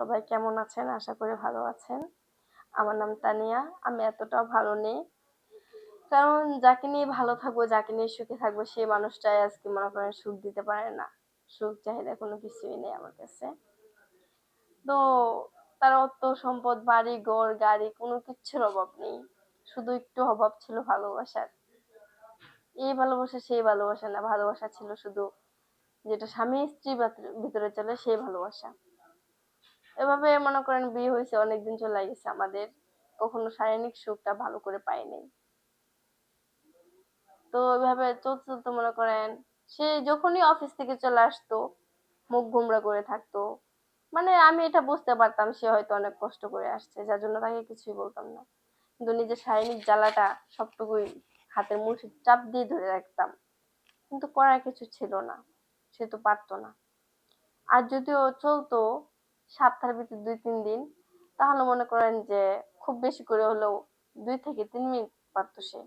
সবাই কেমন আছেন? আশা করি ভালো আছেন। আমার নাম তানিয়া। আমি এতটাও ভালো নেই। কারণ যাকে নিয়ে ভালো থাকবো, যাকে নিয়ে সুখে থাকবো সেই মানুষটাই আজকে মনে করেন সুখ দিতে পারে না। সুখ চাহিদা কোনো কিছুই নেই আমার কাছে। তো তার অর্থ সম্পদ, বাড়ি-ঘর, গাড়ি কোনো কিচ্ছুর অভাব নেই। শুধু একটু অভাব ছিল ভালোবাসার। এই ভালোবাসা সেই ভালোবাসা না। ভালোবাসা ছিল শুধু যেটা স্বামী-স্ত্রীর ভিতরে চলে সেই ভালোবাসা। এভাবে মনে করেন বিয়ে হয়েছে অনেকদিন চলে গেছে আমাদের। কখনো শারীরিক সুখটা ভালো করে পাই নাই। তো এভাবে চলতে চলতে মনে করেন সে যখনই অফিস থেকে চলে আসতো মুখ গোমড়া করে থাকতো। মানে আমি এটা বুঝতে পারতাম সে হয়তো অনেক কষ্ট করে আসছে যার জন্য তাকে কিছুই বলতাম না। কিন্তু নিজের শারীরিক জ্বালাটা সবটুকুই হাতের মুঠোয় চাপ দিয়ে ধরে রাখতাম। কিন্তু করার কিছু ছিল না। সে তো পারতো না। আর যদিও চলতো সপ্তাহের ভিতর ২-৩ দিন তাহলে মনে করেন যে খুব বেশি করে হলেও ২ থেকে ৩ মিনিট পারতো সে।